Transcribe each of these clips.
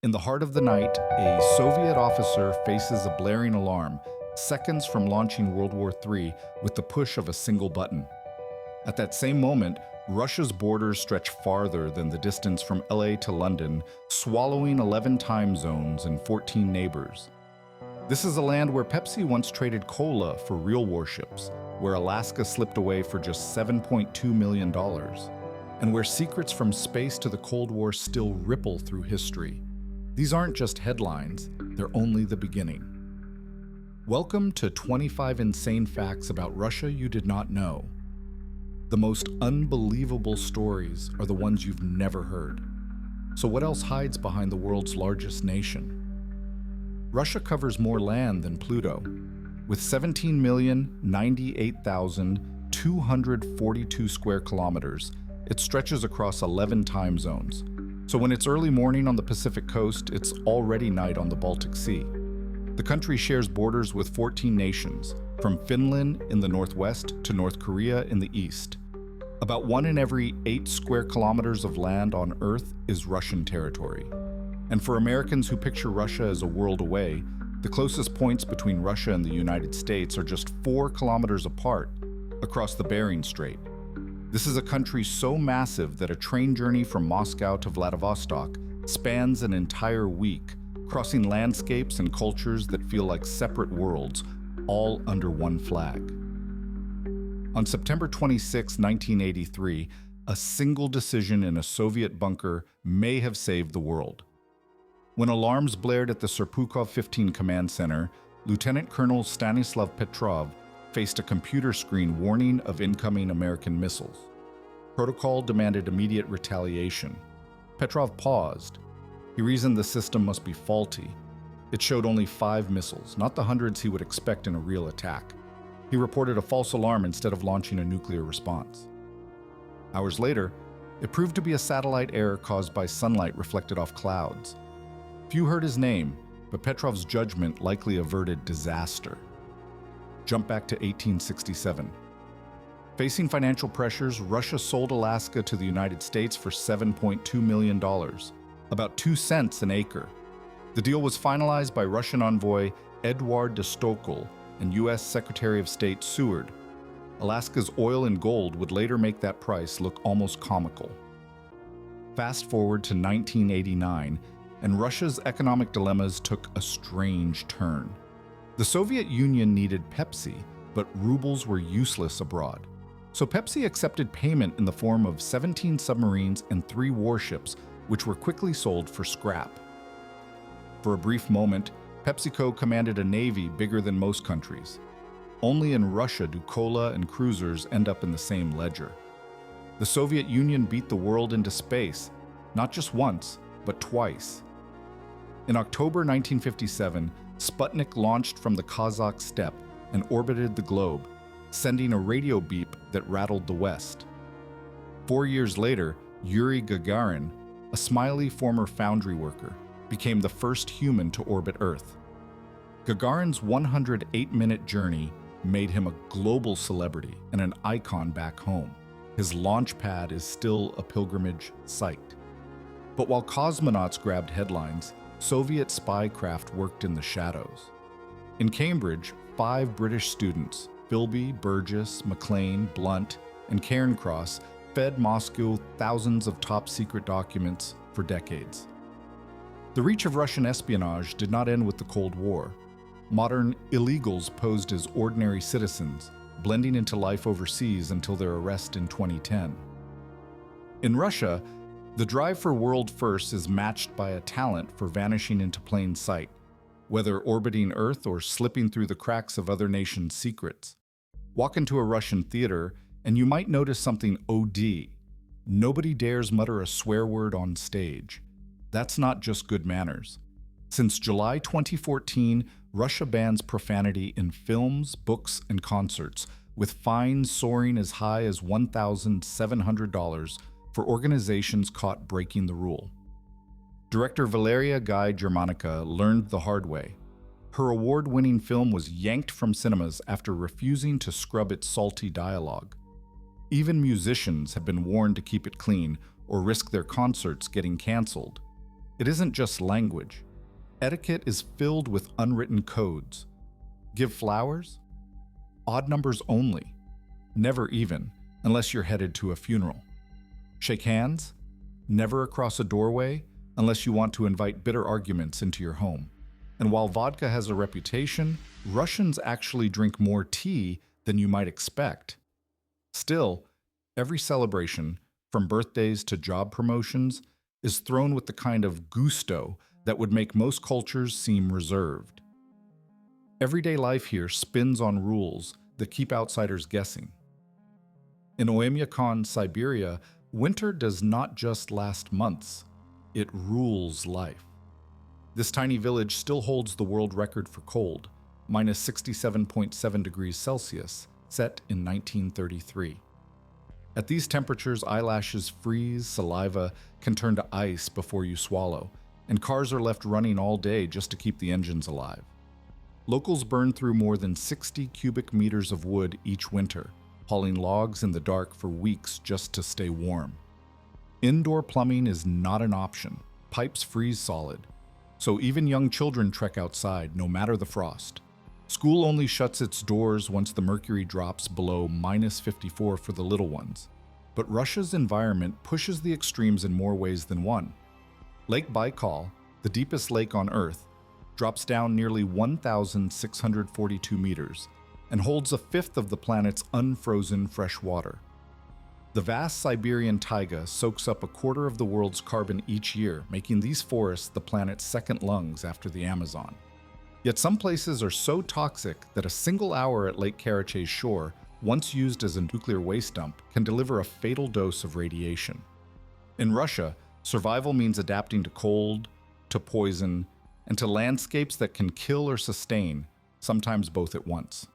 In the heart of the night, a Soviet officer faces a blaring alarm, seconds from launching World War III with the push of a single button. At that same moment, Russia's borders stretch farther than the distance from LA to London, swallowing 11 time zones and 14 neighbors. This is a land where Pepsi once traded cola for real warships, where Alaska slipped away for just $7.2 million, and where secrets from space to the Cold War still ripple through history. These aren't just headlines, they're only the beginning. Welcome to 25 Insane Facts About Russia You Did Not Know. The most unbelievable stories are the ones you've never heard. So what else hides behind the world's largest nation? Russia covers more land than Pluto. With 17,098,242 square kilometers, it stretches across 11 time zones. So when it's early morning on the Pacific coast, it's already night on the Baltic Sea. The country shares borders with 14 nations, from Finland in the northwest to North Korea in the east. About 1 in every 8 square kilometers of land on Earth is Russian territory. And for Americans who picture Russia as a world away, the closest points between Russia and the United States are just 4 kilometers apart, across the Bering Strait. This is a country so massive that a train journey from Moscow to Vladivostok spans an entire week, crossing landscapes and cultures that feel like separate worlds, all under one flag. On September 26, 1983, a single decision in a Soviet bunker may have saved the world. When alarms blared at the Serpukhov 15 Command Center, Lieutenant Colonel Stanislav Petrov faced a computer screen warning of incoming American missiles. Protocol demanded immediate retaliation. Petrov paused. He reasoned the system must be faulty. It showed only 5 missiles, not the hundreds he would expect in a real attack. He reported a false alarm instead of launching a nuclear response. Hours later, it proved to be a satellite error caused by sunlight reflected off clouds. Few heard his name, but Petrov's judgment likely averted disaster. Jump back to 1867. Facing financial pressures, Russia sold Alaska to the United States for $7.2 million, about 2 cents an acre. The deal was finalized by Russian envoy Eduard de Stockel and U.S. Secretary of State Seward. Alaska's oil and gold would later make that price look almost comical. Fast forward to 1989, and Russia's economic dilemmas took a strange turn. The Soviet Union needed Pepsi, but rubles were useless abroad. So Pepsi accepted payment in the form of 17 submarines and 3 warships, which were quickly sold for scrap. For a brief moment, PepsiCo commanded a navy bigger than most countries. Only in Russia do cola and cruisers end up in the same ledger. The Soviet Union beat the world into space, not just once, but twice. In October 1957, Sputnik launched from the Kazakh steppe and orbited the globe, sending a radio beep that rattled the West. 4 years later, Yuri Gagarin, a smiley former foundry worker, became the first human to orbit Earth. Gagarin's 108-minute journey made him a global celebrity and an icon back home. His launch pad is still a pilgrimage site. But while cosmonauts grabbed headlines, Soviet spy craft worked in the shadows. In Cambridge, 5 British students, Philby, Burgess, McLean, Blunt, and Cairncross, fed Moscow thousands of top-secret documents for decades. The reach of Russian espionage did not end with the Cold War. Modern illegals posed as ordinary citizens, blending into life overseas until their arrest in 2010. In Russia, the drive for world firsts is matched by a talent for vanishing into plain sight, whether orbiting Earth or slipping through the cracks of other nations' secrets. Walk into a Russian theater, and you might notice something OD. Nobody dares mutter a swear word on stage. That's not just good manners. Since July 2014, Russia bans profanity in films, books, and concerts, with fines soaring as high as $1,700 for organizations caught breaking the rule. Director Valeria Guy Germanica learned the hard way. Her award-winning film was yanked from cinemas after refusing to scrub its salty dialogue. Even musicians have been warned to keep it clean or risk their concerts getting canceled. It isn't just language. Etiquette is filled with unwritten codes. Give flowers? Odd numbers only. Never even, unless you're headed to a funeral. Shake hands? Never across a doorway, unless you want to invite bitter arguments into your home. And while vodka has a reputation, Russians actually drink more tea than you might expect. Still, every celebration, from birthdays to job promotions, is thrown with the kind of gusto that would make most cultures seem reserved. Everyday life here spins on rules that keep outsiders guessing. In Oymyakon, Siberia, winter does not just last months, it rules life. This tiny village still holds the world record for cold, minus 67.7 degrees Celsius, set in 1933. At these temperatures, eyelashes freeze, saliva can turn to ice before you swallow, and cars are left running all day just to keep the engines alive. Locals burn through more than 60 cubic meters of wood each winter, hauling logs in the dark for weeks just to stay warm. Indoor plumbing is not an option. Pipes freeze solid. So even young children trek outside, no matter the frost. School only shuts its doors once the mercury drops below minus 54 for the little ones. But Russia's environment pushes the extremes in more ways than one. Lake Baikal, the deepest lake on Earth, drops down nearly 1,642 meters and holds a fifth of the planet's unfrozen fresh water. The vast Siberian taiga soaks up a quarter of the world's carbon each year, making these forests the planet's second lungs after the Amazon. Yet some places are so toxic that a single hour at Lake Karachá's shore, once used as a nuclear waste dump, can deliver a fatal dose of radiation. In Russia, survival means adapting to cold, to poison, and to landscapes that can kill or sustain, sometimes both at once.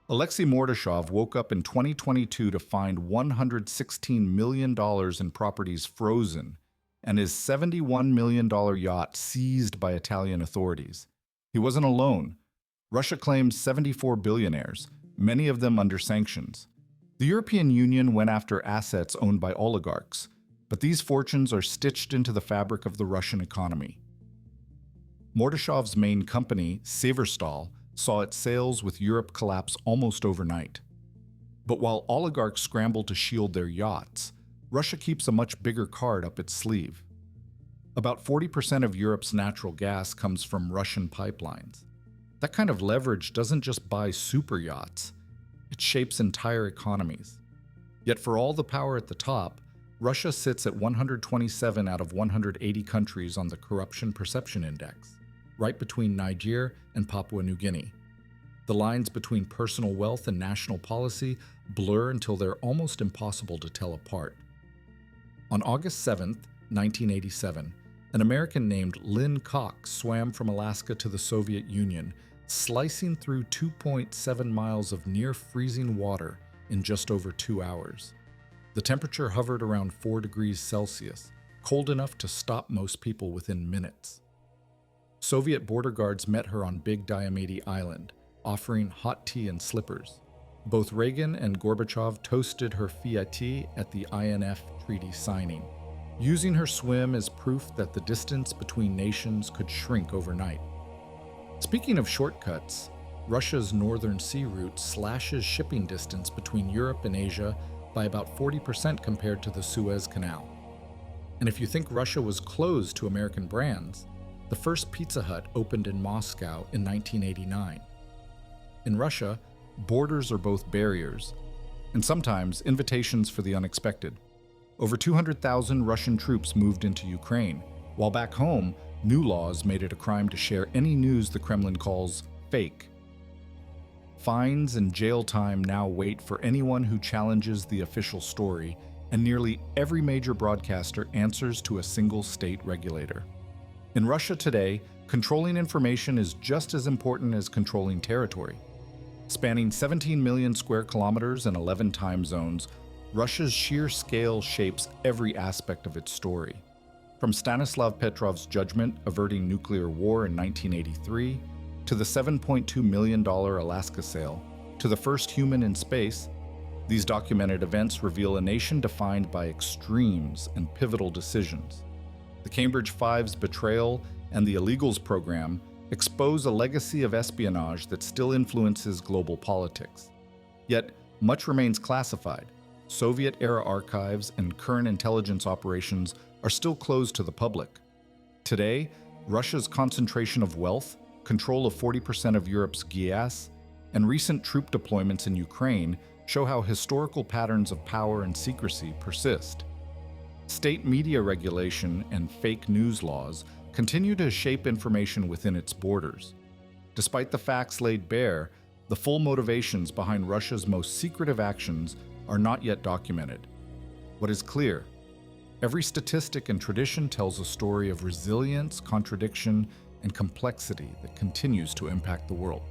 Alexei Mordashov woke up in 2022 to find $116 million in properties frozen and his $71 million yacht seized by Italian authorities. He wasn't alone. Russia claimed 74 billionaires, many of them under sanctions. The European Union went after assets owned by oligarchs, but these fortunes are stitched into the fabric of the Russian economy. Mordashov's main company, Severstal, saw its sales with Europe collapse almost overnight. But while oligarchs scramble to shield their yachts, Russia keeps a much bigger card up its sleeve. About 40% of Europe's natural gas comes from Russian pipelines. That kind of leverage doesn't just buy super yachts, it shapes entire economies. Yet for all the power at the top, Russia sits at 127 out of 180 countries on the Corruption Perception Index, right between Niger and Papua New Guinea. The lines between personal wealth and national policy blur until they're almost impossible to tell apart. On August 7, 1987, an American named Lynn Cox swam from Alaska to the Soviet Union, slicing through 2.7 miles of near-freezing water in just over 2 hours. The temperature hovered around 4 degrees Celsius, cold enough to stop most people within minutes. Soviet border guards met her on Big Diomede Island, offering hot tea and slippers. Both Reagan and Gorbachev toasted her fiati at the INF treaty signing, using her swim as proof that the distance between nations could shrink overnight. Speaking of shortcuts, Russia's northern sea route slashes shipping distance between Europe and Asia by about 40% compared to the Suez Canal. And if you think Russia was closed to American brands, the first Pizza Hut opened in Moscow in 1989. In Russia, borders are both barriers, and sometimes invitations for the unexpected. Over 200,000 Russian troops moved into Ukraine, while back home, new laws made it a crime to share any news the Kremlin calls fake. Fines and jail time now wait for anyone who challenges the official story, and nearly every major broadcaster answers to a single state regulator. In Russia today, controlling information is just as important as controlling territory. Spanning 17 million square kilometers and 11 time zones, Russia's sheer scale shapes every aspect of its story. From Stanislav Petrov's judgment averting nuclear war in 1983, to the $7.2 million Alaska sale, to the first human in space, these documented events reveal a nation defined by extremes and pivotal decisions. The Cambridge Five's betrayal and the illegals program expose a legacy of espionage that still influences global politics. Yet, much remains classified. Soviet-era archives and current intelligence operations are still closed to the public. Today, Russia's concentration of wealth, control of 40% of Europe's gas, and recent troop deployments in Ukraine show how historical patterns of power and secrecy persist. State media regulation and fake news laws continue to shape information within its borders. Despite the facts laid bare, the full motivations behind Russia's most secretive actions are not yet documented. What is clear? Every statistic and tradition tells a story of resilience, contradiction, and complexity that continues to impact the world.